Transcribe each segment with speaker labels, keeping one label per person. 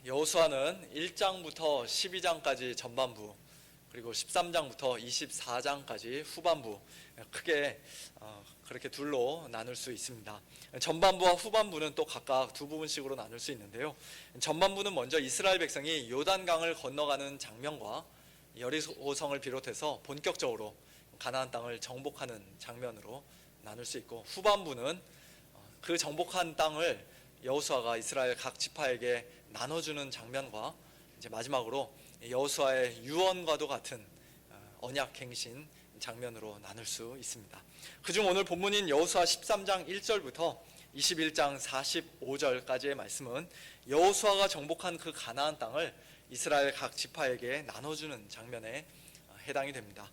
Speaker 1: 여호수아는 1장부터 12장까지 전반부, 그리고 13장부터 24장까지 후반부, 크게 그렇게 둘로 나눌 수 있습니다. 전반부와 후반부는 또 각각 두 부분씩으로 나눌 수 있는데요. 전반부는 먼저 이스라엘 백성이 요단강을 건너가는 장면과 여리고성을 비롯해서 본격적으로 가나안 땅을 정복하는 장면으로 나눌 수 있고, 후반부는 그 정복한 땅을 여호수아가 이스라엘 각 지파에게 나눠주는 장면과 이제 마지막으로 여호수아의 유언과도 같은 언약 갱신 장면으로 나눌 수 있습니다. 그중 오늘 본문인 여호수아 13장 1절부터 21장 45절까지의 말씀은 여호수아가 정복한 그 가나안 땅을 이스라엘 각 지파에게 나눠주는 장면에 해당이 됩니다.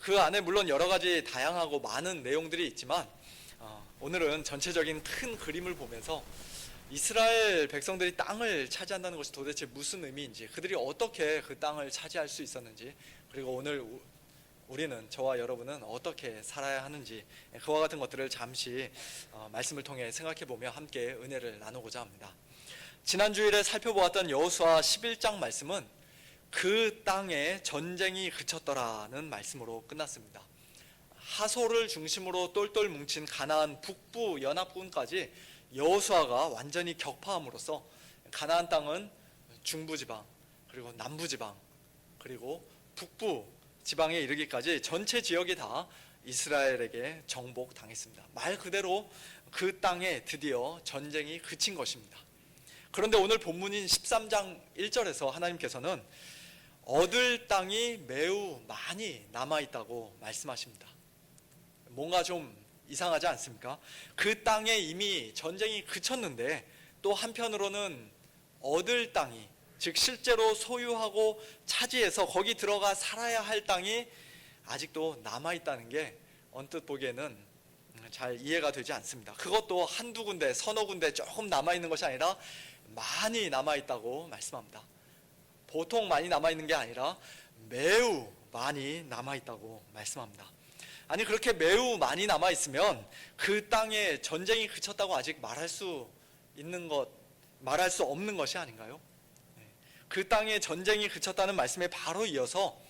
Speaker 1: 그 안에 물론 여러 가지 다양하고 많은 내용들이 있지만 오늘은 전체적인 큰 그림을 보면서 이스라엘 백성들이 땅을 차지한다는 것이 도대체 무슨 의미인지, 그들이 어떻게 그 땅을 차지할 수 있었는지, 그리고 오늘 우리는, 저와 여러분은 어떻게 살아야 하는지, 그와 같은 것들을 잠시 말씀을 통해 생각해보며 함께 은혜를 나누고자 합니다. 지난 주일에 살펴보았던 여호수아 11장 말씀은 그 땅에 전쟁이 그쳤더라는 말씀으로 끝났습니다. 하솔을 중심으로 똘똘 뭉친 가나안 북부 연합군까지 여호수아가 완전히 격파함으로써 가나안 땅은 중부지방, 그리고 남부지방, 그리고 북부 지방에 이르기까지 전체 지역이 다 이스라엘에게 정복당했습니다. 말 그대로 그 땅에 드디어 전쟁이 그친 것입니다. 그런데 오늘 본문인 13장 1절에서 하나님께서는 얻을 땅이 매우 많이 남아있다고 말씀하십니다. 뭔가 좀 이상하지 않습니까? 그 땅에 이미 전쟁이 그쳤는데 또 한편으로는 얻을 땅이, 즉 실제로 소유하고 차지해서 거기 들어가 살아야 할 땅이 아직도 남아있다는 게 언뜻 보기에는 잘 이해가 되지 않습니다. 그것도 한두 군데, 서너 군데 조금 남아있는 것이 아니라 많이 남아있다고 말씀합니다. 보통 많이 남아있는 게 아니라 매우 많이 남아있다고 말씀합니다. 아니, 그렇게 매우 많이 남아있으면 그 땅에 전쟁이 그쳤다고 아직 말할 수 없는 것이 아닌가요? 그 땅에 전쟁이 그쳤다는 말씀에 바로 이어서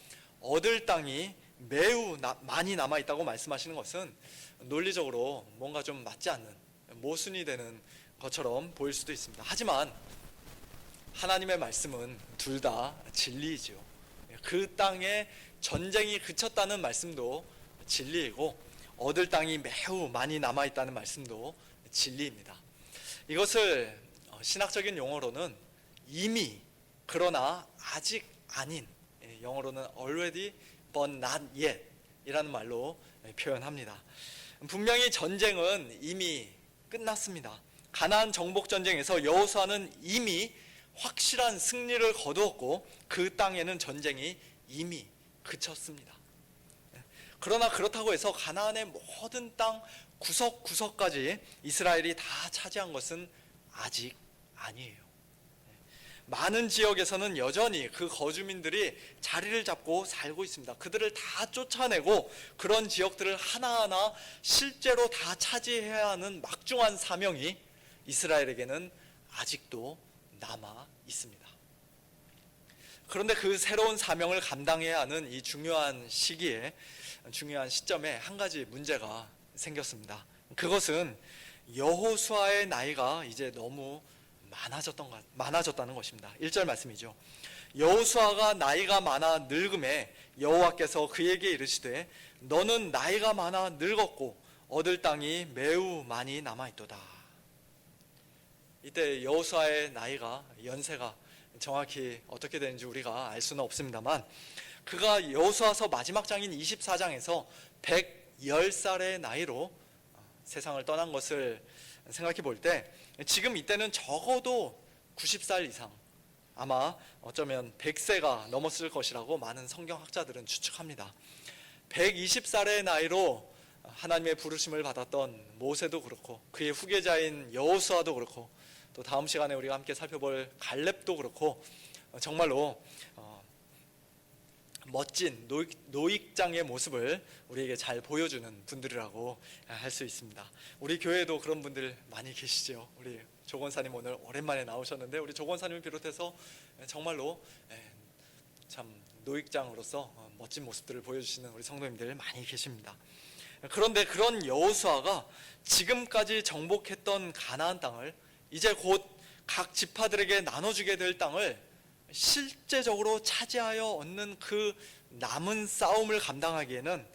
Speaker 1: 얻을 땅이 매우 많이 남아있다고 말씀하시는 것은 논리적으로 뭔가 좀 맞지 않는, 모순이 되는 것처럼 보일 수도 있습니다. 하지만 하나님의 말씀은 둘 다 진리이죠. 그 땅에 전쟁이 그쳤다는 말씀도 진리이고, 얻을 땅이 매우 많이 남아있다는 말씀도 진리입니다. 이것을 신학적인 용어로는 이미, 그러나 아직 아닌, 영어로는 already but not yet 이라는 말로 표현합니다. 분명히 전쟁은 이미 끝났습니다. 가나안 정복 전쟁에서 여호수아는 이미 확실한 승리를 거두었고 그 땅에는 전쟁이 이미 그쳤습니다. 그러나 그렇다고 해서 가나안의 모든 땅 구석구석까지 이스라엘이 다 차지한 것은 아직 아니에요. 많은 지역에서는 여전히 그 거주민들이 자리를 잡고 살고 있습니다. 그들을 다 쫓아내고 그런 지역들을 하나하나 실제로 다 차지해야 하는 막중한 사명이 이스라엘에게는 아직도 남아 있습니다. 그런데 그 새로운 사명을 감당해야 하는 이 중요한 시기에, 중요한 시점에 한 가지 문제가 생겼습니다. 그것은 여호수아의 나이가 이제 너무 많아졌다는 것입니다. 1절 말씀이죠. 여호수아가 나이가 많아 늙음에 여호와께서 그에게 이르시되 너는 나이가 많아 늙었고 얻을 땅이 매우 많이 남아있도다. 이때 여호수아의 나이가, 연세가 정확히 어떻게 되는지 우리가 알 수는 없습니다만, 그가 여호수아서 마지막 장인 24장에서 110살의 나이로 세상을 떠난 것을 생각해 볼 때, 지금 이때는 적어도 90살 이상, 아마 어쩌면 100세가 넘었을 것이라고 많은 성경학자들은 추측합니다. 120살의 나이로 하나님의 부르심을 받았던 모세도 그렇고, 그의 후계자인 여호수아도 그렇고, 또 다음 시간에 우리가 함께 살펴볼 갈렙도 그렇고, 정말로 멋진 노익장의 모습을 우리에게 잘 보여주는 분들이라고 할 수 있습니다. 우리 교회에도 그런 분들 많이 계시죠. 우리 조 권사님 오늘 오랜만에 나오셨는데 우리 조 권사님을 비롯해서 정말로 참 노익장으로서 멋진 모습들을 보여주시는 우리 성도님들 많이 계십니다. 그런데 그런 여호수아가 지금까지 정복했던 가나안 땅을 이제 곧 각 지파들에게 나눠주게 될 땅을 실제적으로 차지하여 얻는 그 남은 싸움을 감당하기에는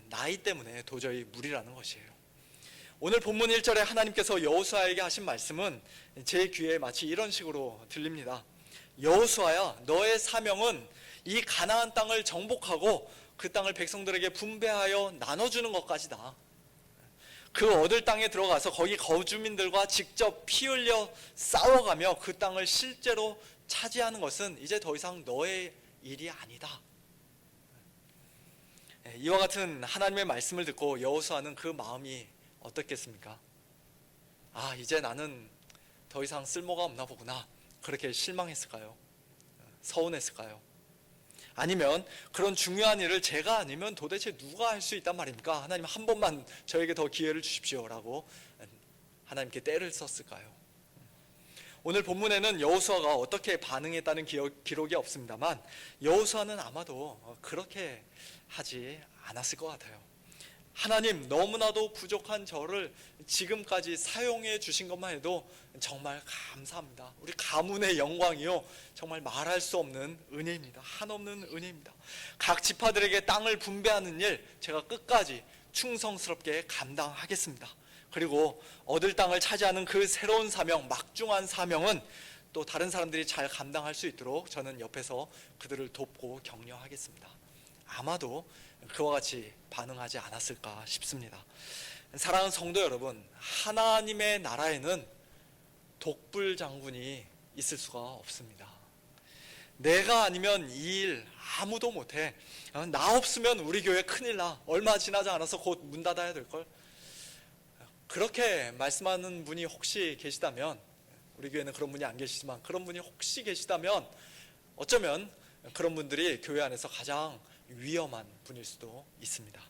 Speaker 1: 나이 때문에 도저히 무리라는 것이에요. 오늘 본문 1절에 하나님께서 여호수아에게 하신 말씀은 제 귀에 마치 이런 식으로 들립니다. 여호수아야, 너의 사명은 이 가나안 땅을 정복하고 그 땅을 백성들에게 분배하여 나눠주는 것까지다. 그 얻을 땅에 들어가서 거기 거주민들과 직접 피 흘려 싸워가며 그 땅을 실제로 차지하는 것은 이제 더 이상 너의 일이 아니다. 이와 같은 하나님의 말씀을 듣고 여호수아는 그 마음이 어떻겠습니까? 아, 이제 나는 더 이상 쓸모가 없나 보구나. 그렇게 실망했을까요? 서운했을까요? 아니면 그런 중요한 일을 제가 아니면 도대체 누가 할 수 있단 말입니까? 하나님 한 번만 저에게 더 기회를 주십시오 라고 하나님께 때를 썼을까요? 오늘 본문에는 여호수아가 어떻게 반응했다는 기록이 없습니다만 여호수아는 아마도 그렇게 하지 않았을 것 같아요. 하나님, 너무나도 부족한 저를 지금까지 사용해 주신 것만 해도 정말 감사합니다. 우리 가문의 영광이요, 정말 말할 수 없는 은혜입니다. 한없는 은혜입니다. 각 지파들에게 땅을 분배하는 일 제가 끝까지 충성스럽게 감당하겠습니다. 그리고 얻을 땅을 차지하는 그 새로운 사명, 막중한 사명은 또 다른 사람들이 잘 감당할 수 있도록 저는 옆에서 그들을 돕고 격려하겠습니다. 아마도 그와 같이 반응하지 않았을까 싶습니다. 사랑하는 성도 여러분, 하나님의 나라에는 독불 장군이 있을 수가 없습니다. 내가 아니면 이 일 아무도 못해. 나 없으면 우리 교회 큰일 나. 얼마 지나지 않아서 곧 문 닫아야 될걸. 그렇게 말씀하는 분이 혹시 계시다면, 우리 교회는 그런 분이 안 계시지만 그런 분이 혹시 계시다면 어쩌면 그런 분들이 교회 안에서 가장 위험한 분일 수도 있습니다.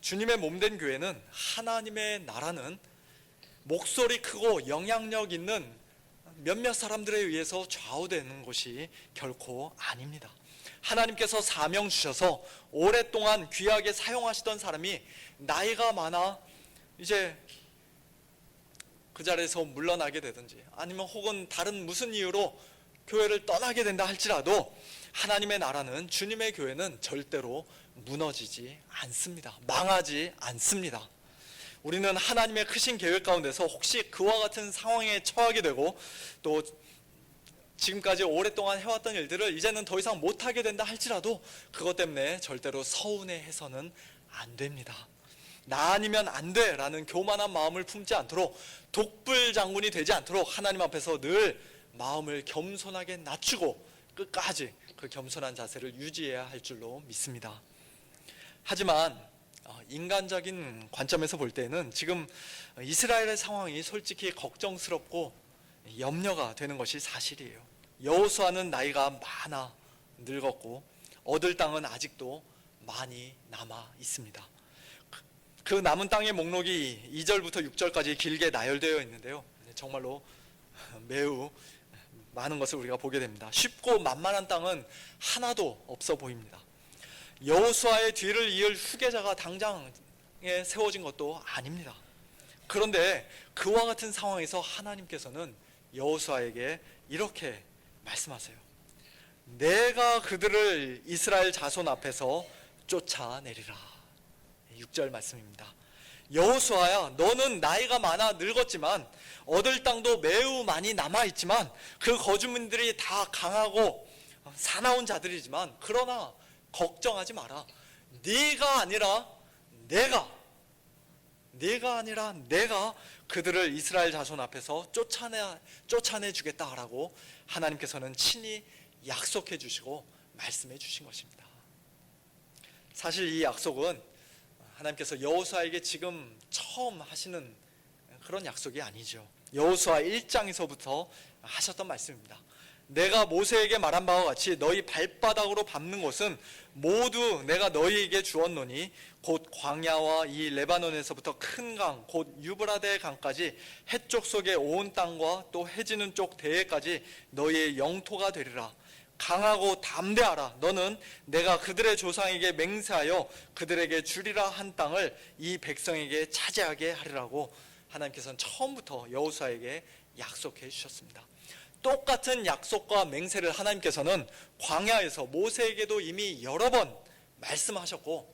Speaker 1: 주님의 몸된 교회는, 하나님의 나라는 목소리 크고 영향력 있는 몇몇 사람들에 의해서 좌우되는 것이 결코 아닙니다. 하나님께서 사명 주셔서 오랫동안 귀하게 사용하시던 사람이 나이가 많아 이제 그 자리에서 물러나게 되든지 아니면 혹은 다른 무슨 이유로 교회를 떠나게 된다 할지라도 하나님의 나라는, 주님의 교회는 절대로 무너지지 않습니다. 망하지 않습니다. 우리는 하나님의 크신 계획 가운데서 혹시 그와 같은 상황에 처하게 되고 또 지금까지 오랫동안 해왔던 일들을 이제는 더 이상 못하게 된다 할지라도 그것 때문에 절대로 서운해해서는 안 됩니다. 나 아니면 안 돼 라는 교만한 마음을 품지 않도록, 독불 장군이 되지 않도록 하나님 앞에서 늘 마음을 겸손하게 낮추고 끝까지 그 겸손한 자세를 유지해야 할 줄로 믿습니다. 하지만 인간적인 관점에서 볼 때는 지금 이스라엘의 상황이 솔직히 걱정스럽고 염려가 되는 것이 사실이에요. 여호수아는 나이가 많아 늙었고 얻을 땅은 아직도 많이 남아 있습니다. 그 남은 땅의 목록이 2절부터 6절까지 길게 나열되어 있는데요, 정말로 매우 많은 것을 우리가 보게 됩니다. 쉽고 만만한 땅은 하나도 없어 보입니다. 여호수아의 뒤를 이을 후계자가 당장에 세워진 것도 아닙니다. 그런데 그와 같은 상황에서 하나님께서는 여호수아에게 이렇게 말씀하세요. 내가 그들을 이스라엘 자손 앞에서 쫓아내리라. 6절 말씀입니다. 여호수아야, 너는 나이가 많아 늙었지만 얻을 땅도 매우 많이 남아있지만 그 거주민들이 다 강하고 사나운 자들이지만 그러나 걱정하지 마라. 네가 아니라 내가 그들을 이스라엘 자손 앞에서 쫓아내 주겠다라고 하나님께서는 친히 약속해 주시고 말씀해 주신 것입니다. 사실 이 약속은 하나님께서 여호수아에게 지금 처음 하시는 그런 약속이 아니죠. 여호수아 1장에서부터 하셨던 말씀입니다. 내가 모세에게 말한 바와 같이 너희 발바닥으로 밟는 곳은 모두 내가 너희에게 주었노니 곧 광야와 이 레바논에서부터 큰 강 곧 유브라데 강까지 해쪽 속의 온 땅과 또 해지는 쪽 대해까지 너희의 영토가 되리라. 강하고 담대하라. 너는 내가 그들의 조상에게 맹세하여 그들에게 주리라 한 땅을 이 백성에게 차지하게 하리라고 하나님께서는 처음부터 여호수아에게 약속해 주셨습니다. 똑같은 약속과 맹세를 하나님께서는 광야에서 모세에게도 이미 여러 번 말씀하셨고,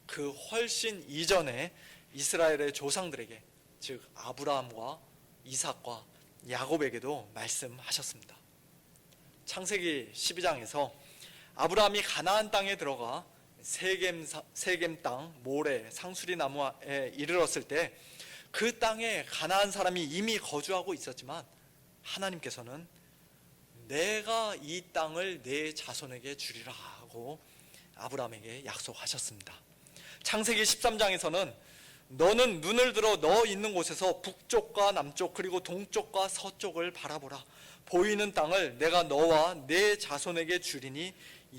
Speaker 1: 그 훨씬 이전에 이스라엘의 조상들에게, 즉 아브라함과 이삭과 야곱에게도 말씀하셨습니다. 창세기 12장에서 아브라함이 가나안 땅에 들어가 세겜 땅 모래 상수리 나무에 이르렀을 때 그 땅에 가나안 사람이 이미 거주하고 있었지만 하나님께서는 내가 이 땅을 내 자손에게 주리라 하고 아브라함에게 약속하셨습니다. 창세기 13장에서는 너는 눈을 들어 너 있는 곳에서 북쪽과 남쪽 그리고 동쪽과 서쪽을 바라보라. 보이는 땅을 내가 너와 내 자손에게 주리니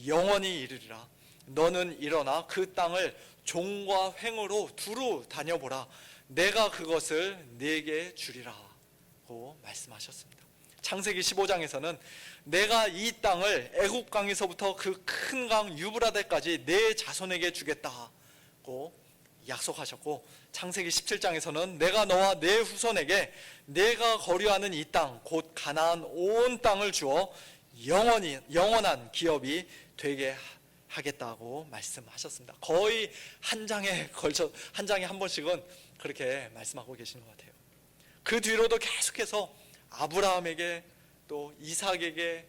Speaker 1: 영원히 이르리라. 너는 일어나 그 땅을 종과 횡으로 두루 다녀보라. 내가 그것을 네게 주리라고 말씀하셨습니다. 창세기 15장에서는 내가 이 땅을 애굽 강에서부터 그 큰 강 유브라데까지 내 자손에게 주겠다고 약속하셨고, 창세기 17장에서는 내가 너와 내 후손에게 내가 거류하는 이 땅 곧 가나안 온 땅을 주어 영원한 기업이 되게 하겠다고 말씀하셨습니다. 거의 한 장에 한 번씩은 그렇게 말씀하고 계시는 것 같아요. 그 뒤로도 계속해서 아브라함에게 또 이삭에게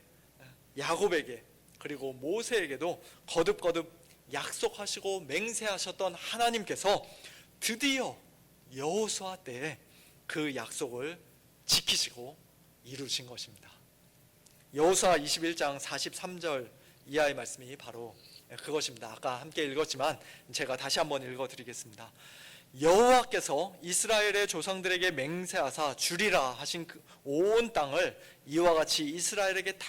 Speaker 1: 야곱에게 그리고 모세에게도 거듭거듭 약속하시고 맹세하셨던 하나님께서 드디어 여호수아 때에 그 약속을 지키시고 이루신 것입니다. 여호수아 21장 43절 이하의 말씀이 바로 그것입니다. 아까 함께 읽었지만 제가 다시 한번 읽어드리겠습니다. 여호와께서 이스라엘의 조상들에게 맹세하사 주리라 하신 그 온 땅을 이와 같이 이스라엘에게 다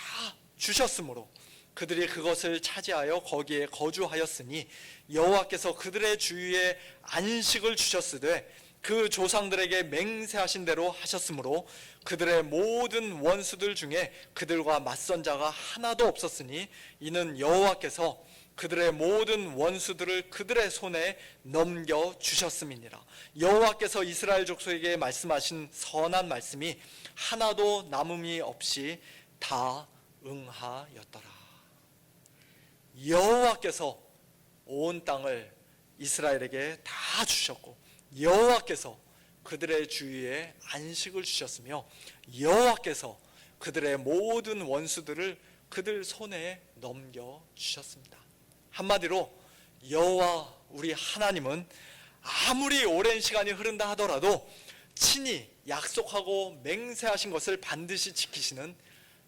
Speaker 1: 주셨으므로 그들이 그것을 차지하여 거기에 거주하였으니 여호와께서 그들의 주위에 안식을 주셨으되 그 조상들에게 맹세하신 대로 하셨으므로 그들의 모든 원수들 중에 그들과 맞선 자가 하나도 없었으니 이는 여호와께서 그들의 모든 원수들을 그들의 손에 넘겨주셨음이니라. 여호와께서 이스라엘 족속에게 말씀하신 선한 말씀이 하나도 남음이 없이 다 응하였더라. 여호와께서 온 땅을 이스라엘에게 다 주셨고 여호와께서 그들의 주위에 안식을 주셨으며 여호와께서 그들의 모든 원수들을 그들 손에 넘겨주셨습니다. 한마디로 여호와 우리 하나님은 아무리 오랜 시간이 흐른다 하더라도 친히 약속하고 맹세하신 것을 반드시 지키시는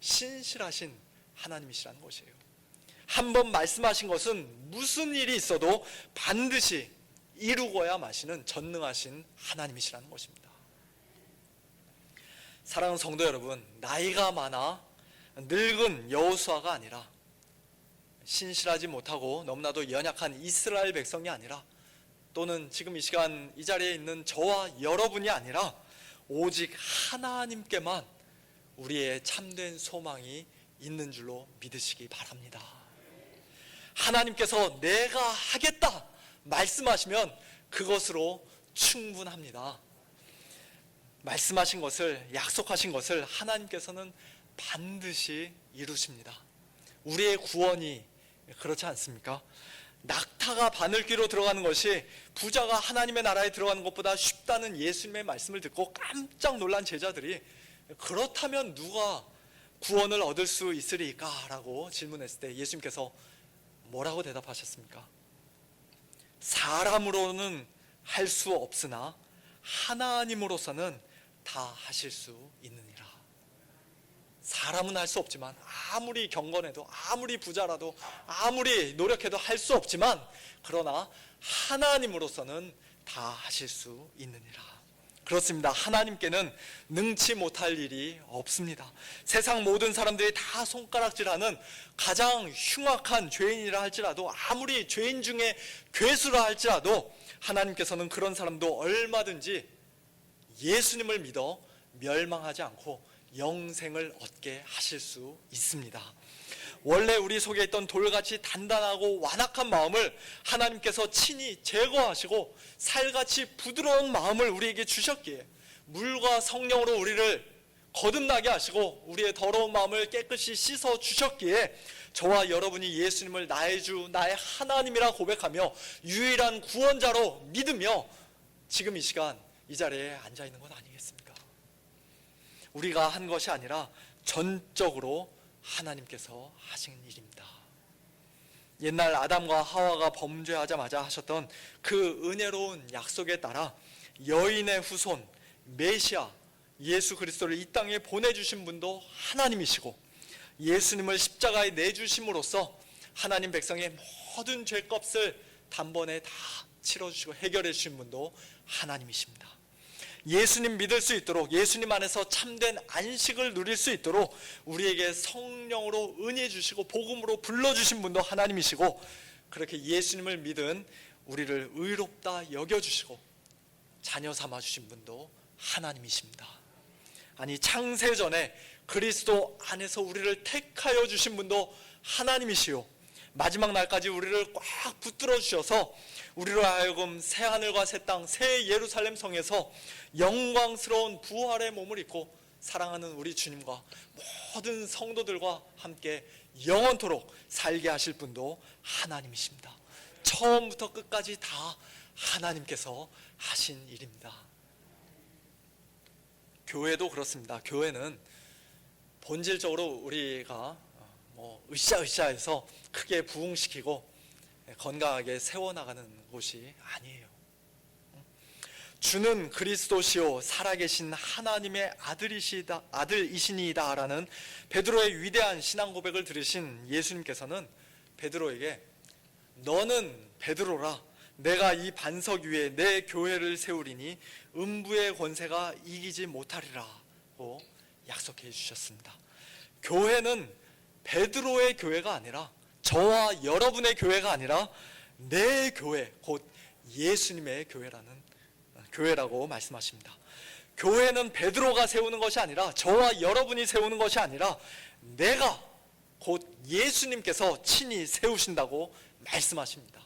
Speaker 1: 신실하신 하나님이시라는 것이에요. 한번 말씀하신 것은 무슨 일이 있어도 반드시 이루고야 마시는 전능하신 하나님이시라는 것입니다. 사랑하는 성도 여러분, 나이가 많아 늙은 여호수아가 아니라 신실하지 못하고 너무나도 연약한 이스라엘 백성이 아니라 또는 지금 이 시간 이 자리에 있는 저와 여러분이 아니라 오직 하나님께만 우리의 참된 소망이 있는 줄로 믿으시기 바랍니다. 하나님께서 내가 하겠다 말씀하시면 그것으로 충분합니다. 말씀하신 것을, 약속하신 것을 하나님께서는 반드시 이루십니다. 우리의 구원이 그렇지 않습니까? 낙타가 바늘귀로 들어가는 것이 부자가 하나님의 나라에 들어가는 것보다 쉽다는 예수님의 말씀을 듣고 깜짝 놀란 제자들이 그렇다면 누가 구원을 얻을 수 있으리까? 라고 질문했을 때 예수님께서 뭐라고 대답하셨습니까? 사람으로는 할 수 없으나 하나님으로서는 다 하실 수 있느니라. 사람은 할 수 없지만, 아무리 경건해도, 아무리 부자라도, 아무리 노력해도 할 수 없지만, 그러나 하나님으로서는 다 하실 수 있느니라. 그렇습니다. 하나님께는 능치 못할 일이 없습니다. 세상 모든 사람들이 다 손가락질하는 가장 흉악한 죄인이라 할지라도, 아무리 죄인 중에 괴수라 할지라도 하나님께서는 그런 사람도 얼마든지 예수님을 믿어 멸망하지 않고 영생을 얻게 하실 수 있습니다. 원래 우리 속에 있던 돌같이 단단하고 완악한 마음을 하나님께서 친히 제거하시고 살같이 부드러운 마음을 우리에게 주셨기에, 물과 성령으로 우리를 거듭나게 하시고 우리의 더러운 마음을 깨끗이 씻어 주셨기에, 저와 여러분이 예수님을 나의 주, 나의 하나님이라 고백하며 유일한 구원자로 믿으며 지금 이 시간 이 자리에 앉아 있는 것 아니겠습니까? 우리가 한 것이 아니라 전적으로 하나님께서 하신 일입니다. 옛날 아담과 하와가 범죄하자마자 하셨던 그 은혜로운 약속에 따라 여인의 후손 메시아 예수 그리스도를 이 땅에 보내주신 분도 하나님이시고, 예수님을 십자가에 내주심으로써 하나님 백성의 모든 죄값을 단번에 다 치러주시고 해결해 주신 분도 하나님이십니다. 예수님 믿을 수 있도록, 예수님 안에서 참된 안식을 누릴 수 있도록 우리에게 성령으로 은혜 주시고 복음으로 불러주신 분도 하나님이시고, 그렇게 예수님을 믿은 우리를 의롭다 여겨주시고 자녀 삼아주신 분도 하나님이십니다. 아니, 창세전에 그리스도 안에서 우리를 택하여 주신 분도 하나님이시요, 마지막 날까지 우리를 꽉 붙들어 주셔서 우리로 하여금 새 하늘과 새 땅, 새 예루살렘 성에서 영광스러운 부활의 몸을 입고 사랑하는 우리 주님과 모든 성도들과 함께 영원토록 살게 하실 분도 하나님이십니다. 처음부터 끝까지 다 하나님께서 하신 일입니다. 교회도 그렇습니다. 교회는 본질적으로 우리가 으쌰으쌰해서 크게 부흥시키고 건강하게 세워나가는 곳이 아니에요. 주는 그리스도시요 살아계신 하나님의 아들이시니이다 라는 베드로의 위대한 신앙 고백을 들으신 예수님께서는 베드로에게 너는 베드로라, 내가 이 반석 위에 내 교회를 세우리니 음부의 권세가 이기지 못하리라고 약속해 주셨습니다. 교회는 베드로의 교회가 아니라, 저와 여러분의 교회가 아니라 내 교회, 곧 예수님의 교회라고 말씀하십니다. 교회는 베드로가 세우는 것이 아니라, 저와 여러분이 세우는 것이 아니라 내가, 곧 예수님께서 친히 세우신다고 말씀하십니다.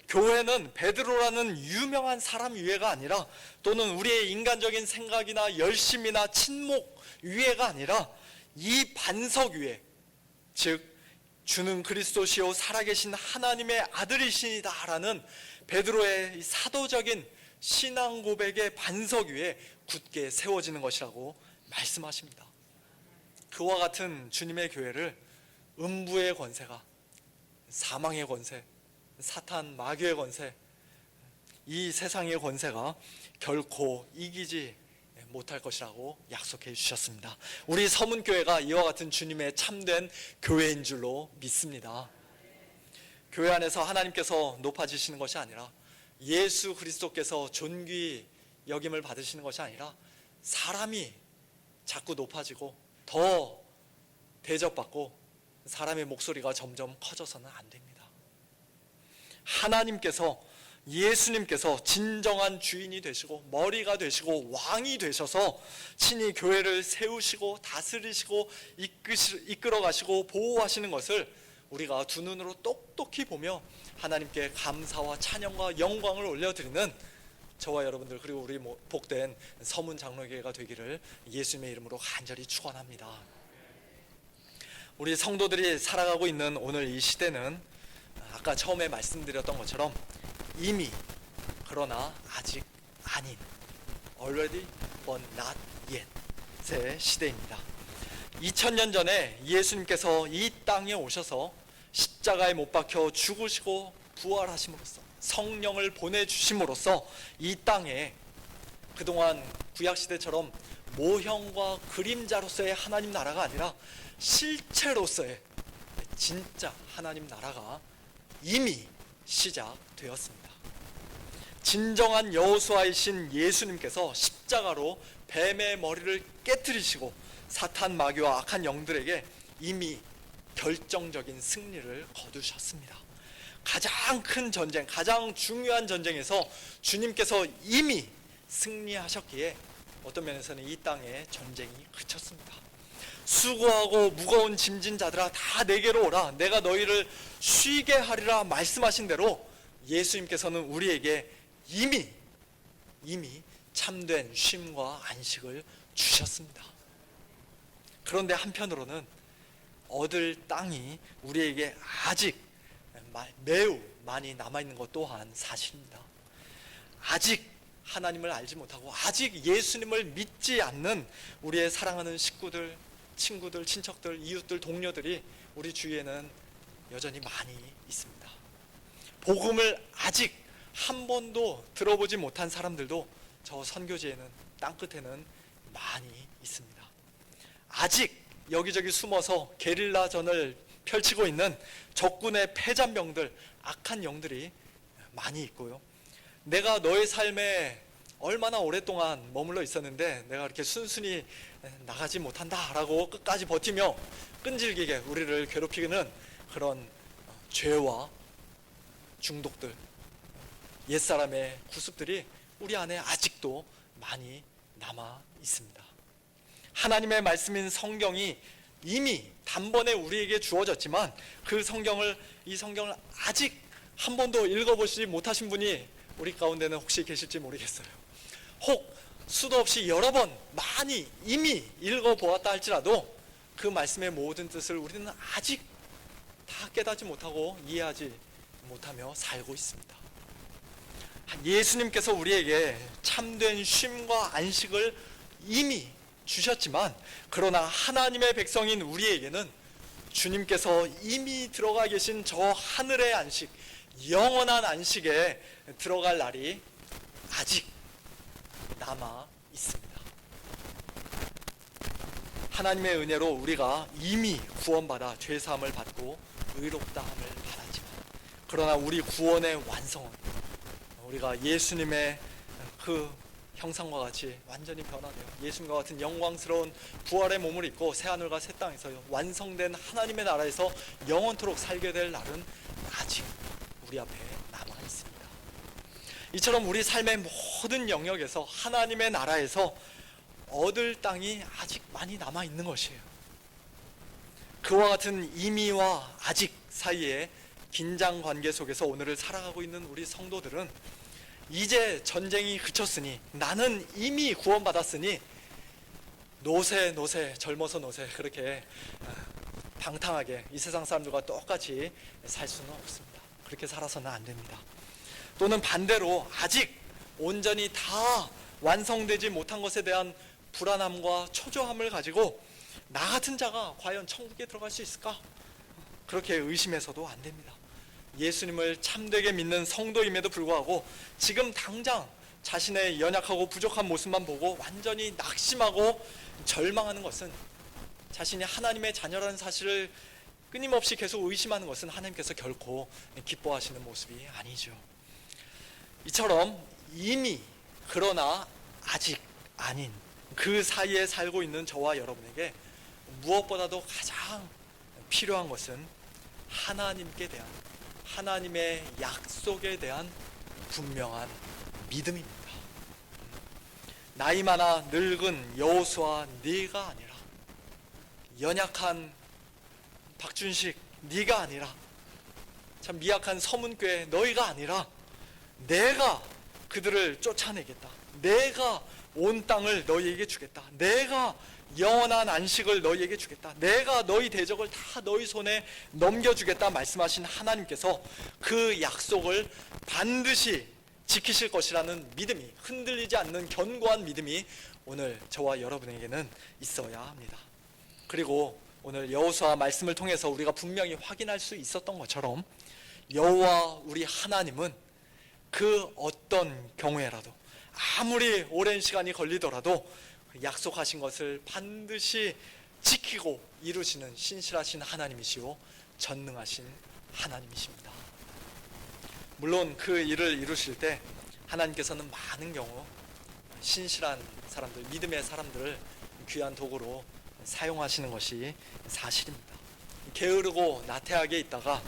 Speaker 1: 교회는 베드로라는 유명한 사람 위에가 아니라, 또는 우리의 인간적인 생각이나 열심이나 친목 위에가 아니라 이 반석 위에, 즉 주는 그리스도시요 살아계신 하나님의 아들이시다 라는 베드로의 사도적인 신앙 고백의 반석 위에 굳게 세워지는 것이라고 말씀하십니다. 그와 같은 주님의 교회를 음부의 권세가, 사망의 권세, 사탄 마귀의 권세, 이 세상의 권세가 결코 이기지 못할 것이라고 약속해 주셨습니다. 우리 서문교회가 이와 같은 주님의 참된 교회인 줄로 믿습니다. 교회 안에서 하나님께서 높아지시는 것이 아니라, 예수 그리스도께서 존귀 여김을 받으시는 것이 아니라 사람이 자꾸 높아지고 더 대접받고 사람의 목소리가 점점 커져서는 안 됩니다. 하나님께서, 예수님께서 진정한 주인이 되시고 머리가 되시고 왕이 되셔서 친히 교회를 세우시고 다스리시고 이끌어 가시고 보호하시는 것을 우리가 두 눈으로 똑똑히 보며 하나님께 감사와 찬양과 영광을 올려드리는 저와 여러분들, 그리고 우리 복된 서문 장로교회가 되기를 예수님의 이름으로 간절히 축원합니다. 우리 성도들이 살아가고 있는 오늘 이 시대는 아까 처음에 말씀드렸던 것처럼 이미, 그러나 아직 아닌, already but not yet의 시대입니다. 2000년 전에 예수님께서 이 땅에 오셔서 십자가에 못 박혀 죽으시고 부활하심으로써, 성령을 보내주심으로써 이 땅에 그동안 구약시대처럼 모형과 그림자로서의 하나님 나라가 아니라 실체로서의 진짜 하나님 나라가 이미 시작되었습니다. 진정한 여호수아이신 예수님께서 십자가로 뱀의 머리를 깨뜨리시고 사탄 마귀와 악한 영들에게 이미 결정적인 승리를 거두셨습니다. 가장 큰 전쟁, 가장 중요한 전쟁에서 주님께서 이미 승리하셨기에 어떤 면에서는 이 땅의 전쟁이 그쳤습니다. 수고하고 무거운 짐진 자들아 다 내게로 오라, 내가 너희를 쉬게 하리라 말씀하신 대로 예수님께서는 우리에게 이미 참된 쉼과 안식을 주셨습니다. 그런데 한편으로는 얻을 땅이 우리에게 아직 매우 많이 남아있는 것 또한 사실입니다. 아직 하나님을 알지 못하고 아직 예수님을 믿지 않는 우리의 사랑하는 식구들, 친구들, 친척들, 이웃들, 동료들이 우리 주위에는 여전히 많이 있습니다. 복음을 아직 한 번도 들어보지 못한 사람들도 저 선교지에는, 땅끝에는 많이 있습니다. 아직 여기저기 숨어서 게릴라전을 펼치고 있는 적군의 패잔병들, 악한 영들이 많이 있고요. 내가 너의 삶에 얼마나 오랫동안 머물러 있었는데 내가 이렇게 순순히 나가지 못한다라고 끝까지 버티며 끈질기게 우리를 괴롭히는 그런 죄와 중독들, 옛사람의 구습들이 우리 안에 아직도 많이 남아 있습니다. 하나님의 말씀인 성경이 이미 단번에 우리에게 주어졌지만 이 성경을 아직 한 번도 읽어보시지 못하신 분이 우리 가운데는 혹시 계실지 모르겠어요. 혹 수도 없이 여러 번 많이 이미 읽어보았다 할지라도 그 말씀의 모든 뜻을 우리는 아직 다 깨닫지 못하고 이해하지 못하며 살고 있습니다. 예수님께서 우리에게 참된 쉼과 안식을 이미 주셨지만, 그러나 하나님의 백성인 우리에게는 주님께서 이미 들어가 계신 저 하늘의 안식, 영원한 안식에 들어갈 날이 아직 남아 있습니다. 하나님의 은혜로 우리가 이미 구원받아 죄사함을 받고 의롭다함을 받았지만, 그러나 우리 구원의 완성은 우리가 예수님의 그 형상과 같이 완전히 변화되어 예수님과 같은 영광스러운 부활의 몸을 입고 새하늘과 새 땅에서 완성된 하나님의 나라에서 영원토록 살게 될 날은 아직 우리 앞에 남아 있습니다. 이처럼 우리 삶의 모든 영역에서 하나님의 나라에서 얻을 땅이 아직 많이 남아 있는 것이에요. 그와 같은 이미와 아직 사이에 긴장 관계 속에서 오늘을 살아가고 있는 우리 성도들은 이제 전쟁이 그쳤으니, 나는 이미 구원받았으니 노세 젊어서 노세 그렇게 방탕하게 이 세상 사람들과 똑같이 살 수는 없습니다. 그렇게 살아서는 안 됩니다. 또는 반대로 아직 온전히 다 완성되지 못한 것에 대한 불안함과 초조함을 가지고 나 같은 자가 과연 천국에 들어갈 수 있을까? 그렇게 의심해서도 안 됩니다. 예수님을 참되게 믿는 성도임에도 불구하고 지금 당장 자신의 연약하고 부족한 모습만 보고 완전히 낙심하고 절망하는 것은, 자신이 하나님의 자녀라는 사실을 끊임없이 계속 의심하는 것은 하나님께서 결코 기뻐하시는 모습이 아니죠. 이처럼 이미 그러나 아직 아닌 그 사이에 살고 있는 저와 여러분에게 무엇보다도 가장 필요한 것은 하나님께 대한, 하나님의 약속에 대한 분명한 믿음입니다. 나이 많아 늙은 여호수아 네가 아니라, 연약한 박준식 네가 아니라, 참 미약한 서문교회 너희가 아니라 내가 그들을 쫓아내겠다. 내가 온 땅을 너희에게 주겠다. 내가 영원한 안식을 너희에게 주겠다. 내가 너희 대적을 다 너희 손에 넘겨주겠다 말씀하신 하나님께서 그 약속을 반드시 지키실 것이라는 믿음이, 흔들리지 않는 견고한 믿음이 오늘 저와 여러분에게는 있어야 합니다. 그리고 오늘 여호수아 말씀을 통해서 우리가 분명히 확인할 수 있었던 것처럼 여호와 우리 하나님은 그 어떤 경우에라도, 아무리 오랜 시간이 걸리더라도 약속하신 것을 반드시 지키고 이루시는 신실하신 하나님이시오 전능하신 하나님이십니다. 물론 그 일을 이루실 때 하나님께서는 많은 경우 신실한 사람들, 믿음의 사람들을 귀한 도구로 사용하시는 것이 사실입니다. 게으르고 나태하게 있다가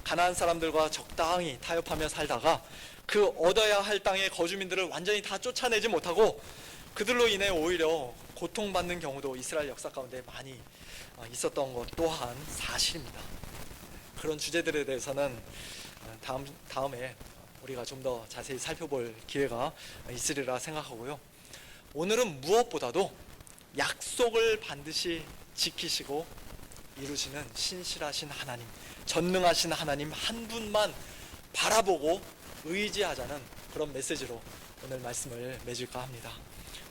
Speaker 1: 가나안 사람들과 적당히 타협하며 살다가 그 얻어야 할 땅의 거주민들을 완전히 다 쫓아내지 못하고 그들로 인해 오히려 고통받는 경우도 이스라엘 역사 가운데 많이 있었던 것 또한 사실입니다. 그런 주제들에 대해서는 다음에 우리가 좀 더 자세히 살펴볼 기회가 있으리라 생각하고요. 오늘은 무엇보다도 약속을 반드시 지키시고 이루시는 신실하신 하나님, 전능하신 하나님 한 분만 바라보고 의지하자는 그런 메시지로 오늘 말씀을 맺을까 합니다.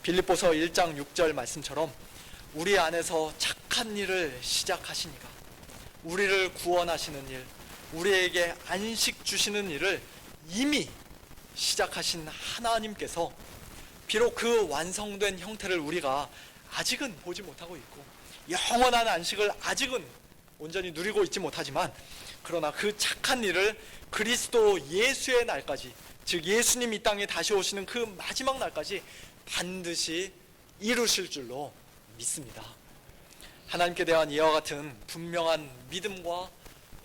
Speaker 1: 빌립보서 1장 6절 말씀처럼 우리 안에서 착한 일을 시작하시니가 우리를 구원하시는 일, 우리에게 안식 주시는 일을 이미 시작하신 하나님께서 비록 그 완성된 형태를 우리가 아직은 보지 못하고 있고 영원한 안식을 아직은 온전히 누리고 있지 못하지만 그러나 그 착한 일을 그리스도 예수의 날까지, 즉 예수님 이 땅에 다시 오시는 그 마지막 날까지 반드시 이루실 줄로 믿습니다. 하나님께 대한 이와 같은 분명한 믿음과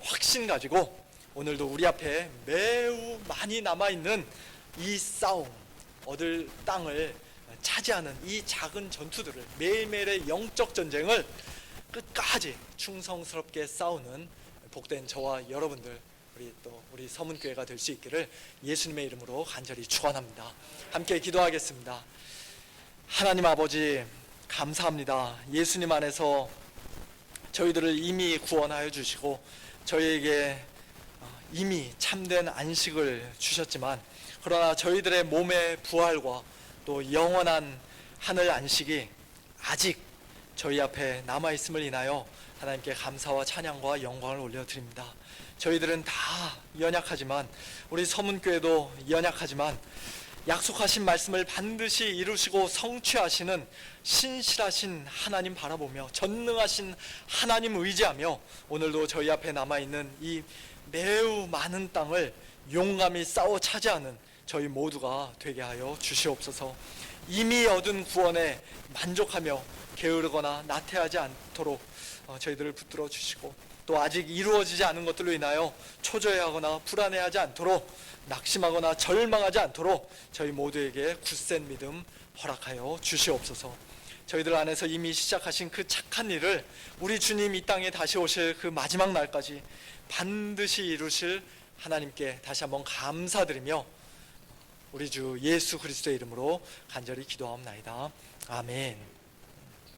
Speaker 1: 확신 가지고 오늘도 우리 앞에 매우 많이 남아있는 이 싸움, 얻을 땅을 차지하는 이 작은 전투들을, 매일매일의 영적 전쟁을 끝까지 충성스럽게 싸우는 복된 저와 여러분들, 우리 서문교회가 될 수 있기를 예수님의 이름으로 간절히 축원합니다. 함께 기도하겠습니다. 하나님 아버지 감사합니다. 예수님 안에서 저희들을 이미 구원하여 주시고 저희에게 이미 참된 안식을 주셨지만 그러나 저희들의 몸의 부활과 또 영원한 하늘 안식이 아직 저희 앞에 남아있음을 인하여 하나님께 감사와 찬양과 영광을 올려드립니다. 저희들은 다 연약하지만 우리 서문교회도 연약하지만 약속하신 말씀을 반드시 이루시고 성취하시는 신실하신 하나님 바라보며 전능하신 하나님 의지하며 오늘도 저희 앞에 남아있는 이 매우 많은 땅을 용감히 싸워 차지하는 저희 모두가 되게 하여 주시옵소서. 이미 얻은 구원에 만족하며 게으르거나 나태하지 않도록 저희들을 붙들어 주시고 또 아직 이루어지지 않은 것들로 인하여 초조해하거나 불안해하지 않도록 낙심하거나 절망하지 않도록 저희 모두에게 굳센 믿음 허락하여 주시옵소서. 저희들 안에서 이미 시작하신 그 착한 일을 우리 주님 이 땅에 다시 오실 그 마지막 날까지 반드시 이루실 하나님께 다시 한번 감사드리며 우리 주 예수 그리스도의 이름으로 간절히 기도하옵나이다. 아멘.